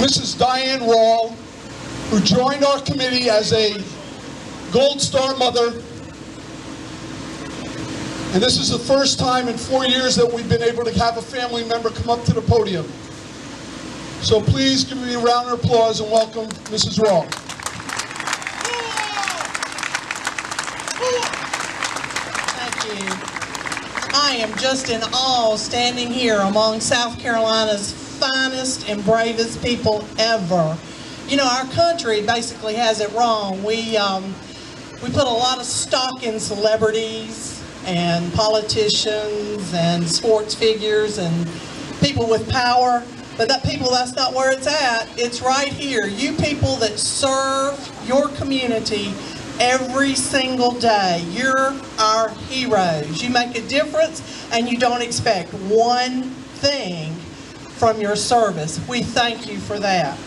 Mrs. Diane Rawl, who joined our committee as a Gold Star mother. And this is the first time in 4 years that we've been able to have a family member come up to the podium. So please give me a round of applause and welcome Mrs. Rawl. Thank you. I am just in awe standing here among South Carolina's finest and bravest people ever. You know, our country basically has it wrong. We put a lot of stock in celebrities and politicians and sports figures and people with power, but that's not where it's at. It's right here. You people that serve your community every single day, you're our heroes. You make a difference and you don't expect one thing from your service. We thank you for that.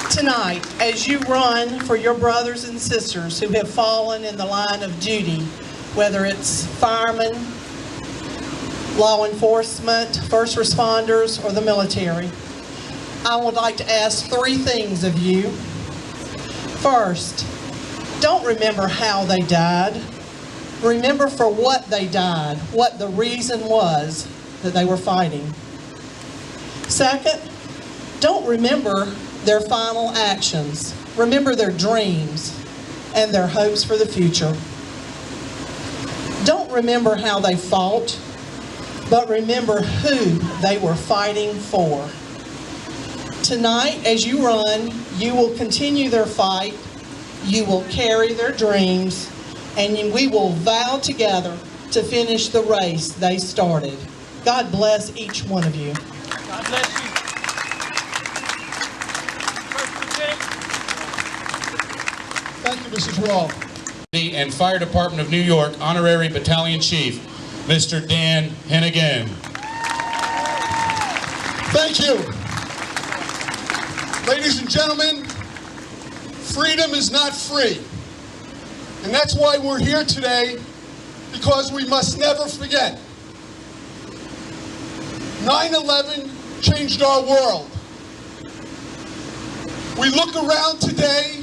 Tonight, as you run for your brothers and sisters who have fallen in the line of duty, whether it's firemen, law enforcement, first responders, or the military, I would like to ask three things of you. First, don't remember how they died. Remember for what they died, what the reason was that they were fighting. Second, don't remember their final actions. Remember their dreams and their hopes for the future. Don't remember how they fought, but remember who they were fighting for. Tonight, as you run, you will continue their fight, you will carry their dreams, and we will vow together to finish the race they started. God bless each one of you. God bless you. Thank you, Mrs. Rawl. And Fire Department of New York Honorary Battalion Chief, Mr. Dan Hennigan. Thank you. Ladies and gentlemen, freedom is not free. And that's why we're here today, because we must never forget. 9/11 changed our world. We look around today,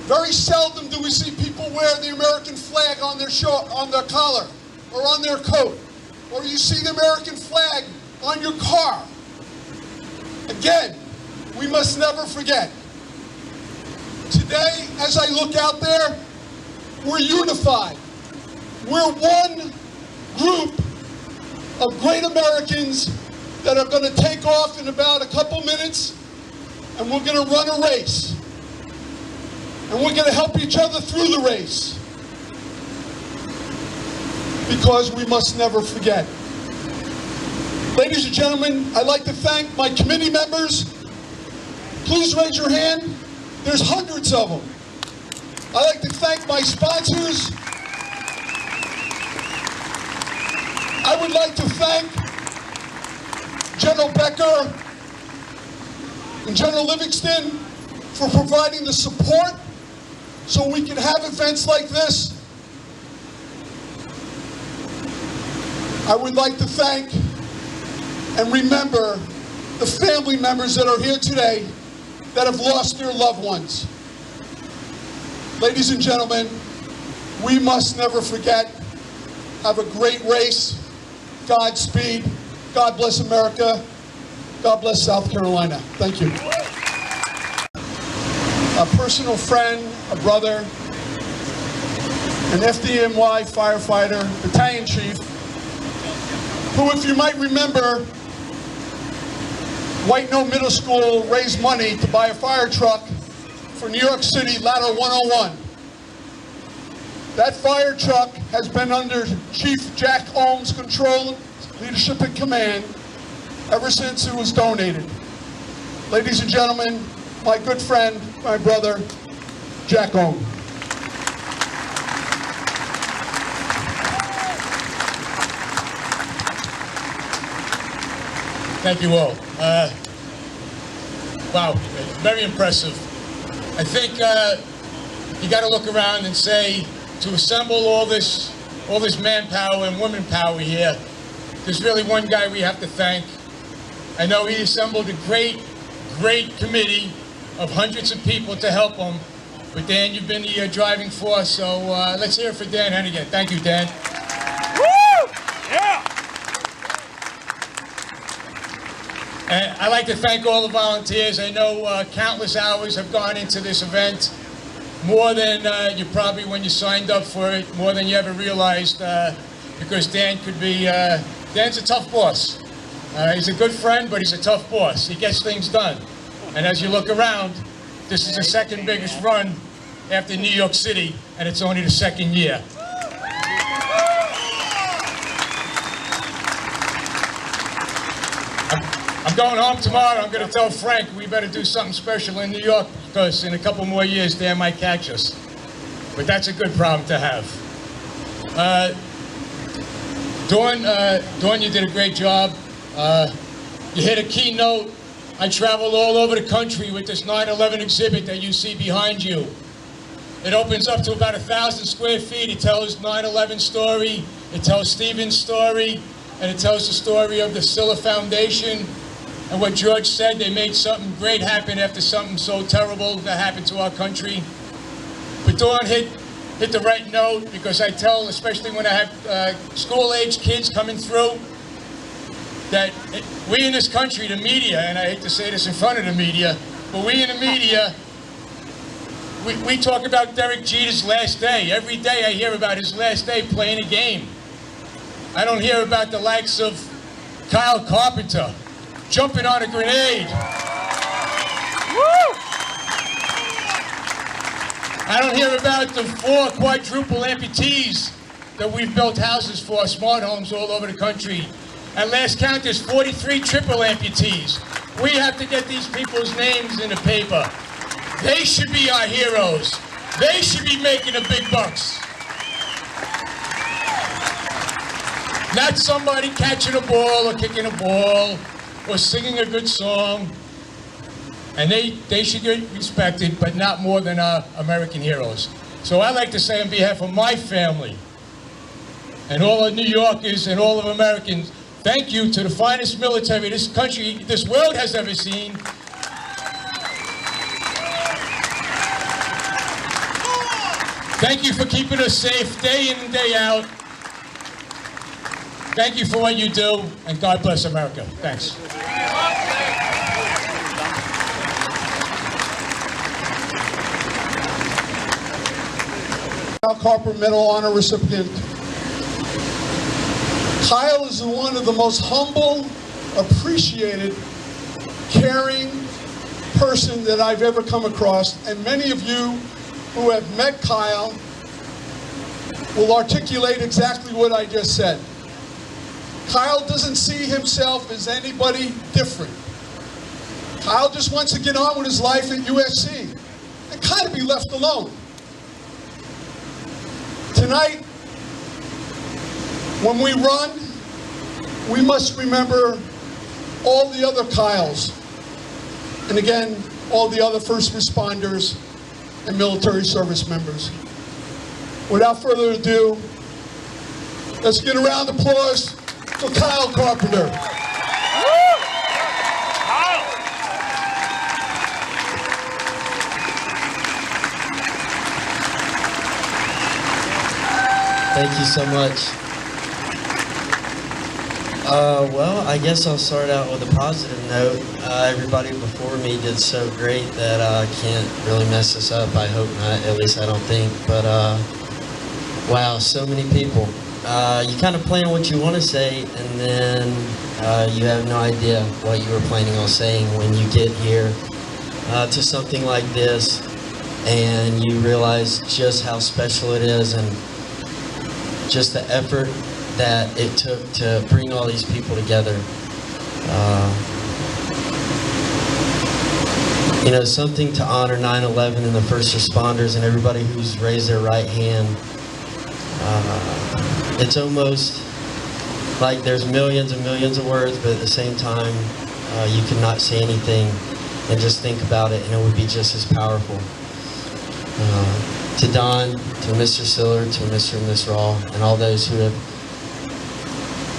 very seldom do we see people wear the American flag on their collar or on their coat, or you see the American flag on your car. Again, we must never forget. Today, as I look out there, we're unified. We're one group of great Americans that are going to take off in about a couple minutes, and we're going to run a race. And we're going to help each other through the race. Because we must never forget. Ladies and gentlemen, I'd like to thank my committee members. Please raise your hand. There's hundreds of them. I'd like to thank my sponsors. I would like to thank General Becker and General Livingston for providing the support so we can have events like this. I would like to thank and remember the family members that are here today that have lost their loved ones. Ladies and gentlemen, we must never forget. Have a great race. Godspeed. God bless America. God bless South Carolina. Thank you. A personal friend, a brother, an FDNY firefighter, battalion chief, who, if you might remember, White Knoll Middle School raised money to buy a fire truck for New York City Ladder 101. That fire truck has been under Chief Jack Ohm's control, leadership, and command ever since it was donated. Ladies and gentlemen, my good friend, my brother, Jack Ohm. Thank you all. Wow, very impressive. I think you got to look around and say, to assemble all this manpower and woman power here, there's really one guy we have to thank. I know he assembled a great committee of hundreds of people to help him. But Dan, you've been the driving force, so let's hear it for Dan Hennigan. Thank you, Dan. Woo! Yeah! And I'd like to thank all the volunteers. I know countless hours have gone into this event, more than you probably, when you signed up for it, more than you ever realized, because Dan could be, Dan's a tough boss. He's a good friend, but he's a tough boss. He gets things done. And as you look around, this is the second biggest run after New York City, and it's only the second year. I'm going home tomorrow. I'm going to tell Frank we better do something special in New York, because in a couple more years, Dan might catch us. But that's a good problem to have. Dawn, you did a great job. You hit a key note. I traveled all over the country with this 9/11 exhibit that you see behind you. It opens up to about 1,000 square feet. It tells 9/11 story, it tells Stephen's story, and it tells the story of the Siller Foundation. And what George said, they made something great happen after something so terrible that happened to our country. But Dawn hit the right note, because I tell, especially when I have school-age kids coming through, that we in this country, the media, and I hate to say this in front of the media, but we in the media, we talk about Derek Jeter's last day. Every day I hear about his last day playing a game. I don't hear about the likes of Kyle Carpenter jumping on a grenade. Woo! I don't hear about the 4 quadruple amputees that we've built houses for, smart homes all over the country. At last count, there's 43 triple amputees. We have to get these people's names in the paper. They should be our heroes. They should be making the big bucks. Not somebody catching a ball or kicking a ball or singing a good song. And they should get respected, but not more than our American heroes. So I'd like to say on behalf of my family and all of New Yorkers and all of Americans, thank you to the finest military this country, this world has ever seen. Thank you for keeping us safe day in and day out. Thank you for what you do, and God bless America. Thanks. Kyle Carpenter Medal Honor recipient. Kyle is one of the most humble, appreciated, caring person that I've ever come across, and many of you who have met Kyle will articulate exactly what I just said. Kyle doesn't see himself as anybody different. Kyle just wants to get on with his life at USC and kind of be left alone. Tonight, when we run, we must remember all the other Kyles, and again, all the other first responders and military service members. Without further ado, let's get a round of applause for Kyle Carpenter. Thank you so much. Well, I guess I'll start out with a positive note. Everybody before me did so great that I can't really mess this up. I hope not, at least I don't think. But wow, so many people. You kind of plan what you want to say, and then you have no idea what you were planning on saying when you get here to something like this, and you realize just how special it is, and just the effort that it took to bring all these people together. You know, something to honor 9/11 and the first responders and everybody who's raised their right hand. It's almost like there's millions and millions of words, but at the same time, you cannot say anything and just think about it, and it would be just as powerful. To Don, to Mr. Siller, to Mr. and Miss Raw, and all those who have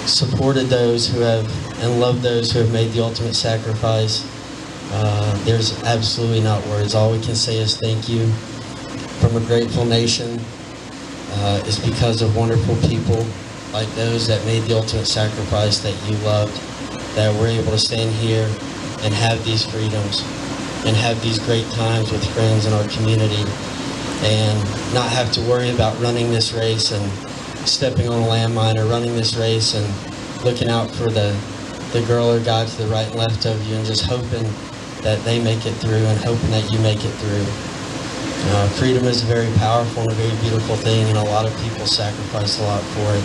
supported those who have and loved those who have made the ultimate sacrifice. There's absolutely not words. All we can say is thank you from a grateful nation. It's because of wonderful people like those that made the ultimate sacrifice that you loved, that we're able to stand here and have these freedoms and have these great times with friends in our community and not have to worry about running this race and stepping on a landmine, or running this race and looking out for the girl or guy to the right and left of you and just hoping that they make it through and hoping that you make it through. Freedom is a very powerful and a very beautiful thing, and a lot of people sacrifice a lot for it.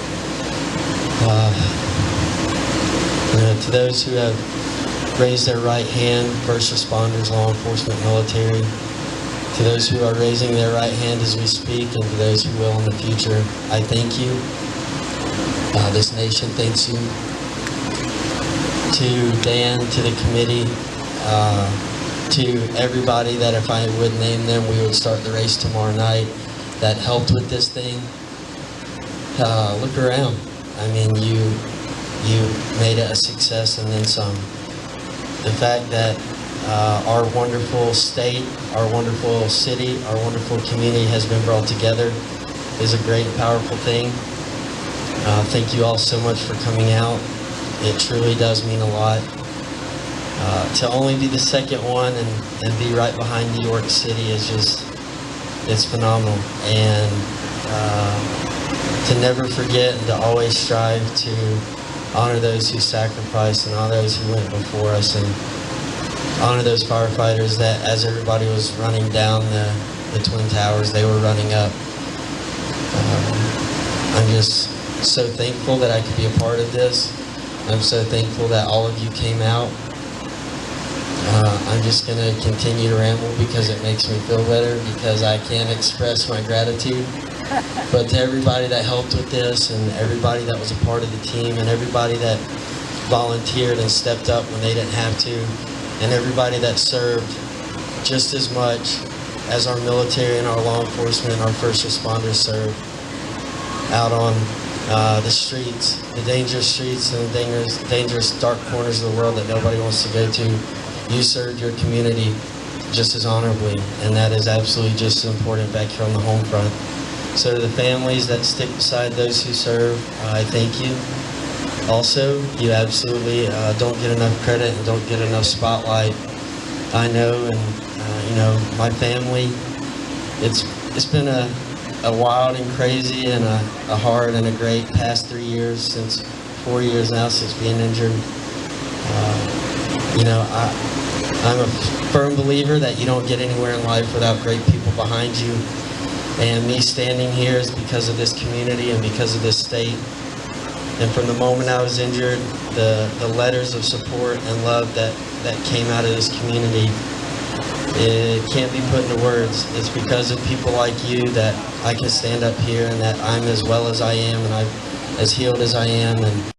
To those who have raised their right hand, first responders, law enforcement, military, to those who are raising their right hand as we speak, and to those who will in the future, I thank you. This nation thanks you. To Dan, to the committee, to everybody that if I would name them, we would start the race tomorrow night, that helped with this thing. Look around. I mean, you made it a success and then some. The fact that our wonderful state, our wonderful city, our wonderful community has been brought together is a great, powerful thing. Thank you all so much for coming out. It truly does mean a lot. To only be the second one and be right behind New York City is just, it's phenomenal. And to never forget and to always strive to honor those who sacrificed and honor those who went before us, and honor those firefighters that as everybody was running down the Twin Towers, they were running up. I'm just so thankful that I could be a part of this. I'm so thankful that all of you came out. I'm just going to continue to ramble because it makes me feel better, because I can't express my gratitude. But to everybody that helped with this, and everybody that was a part of the team, and everybody that volunteered and stepped up when they didn't have to, and everybody that served just as much as our military and our law enforcement and our first responders served out on the streets, the dangerous streets and the dangerous dark corners of the world that nobody wants to go to. You served your community just as honorably, and that is absolutely just as important back here on the home front. So to the families that stick beside those who serve, I thank you. Also, you absolutely don't get enough credit and don't get enough spotlight. I know, and you know, my family, it's been a wild and crazy and a hard and a great past 3 years, since 4 years now since being injured. You know, I'm a firm believer that you don't get anywhere in life without great people behind you. And me standing here is because of this community and because of this state. And from the moment I was injured, the letters of support and love that came out of this community, it can't be put into words. It's because of people like you that I can stand up here, and that I'm as well as I am, and I'm as healed as I am. And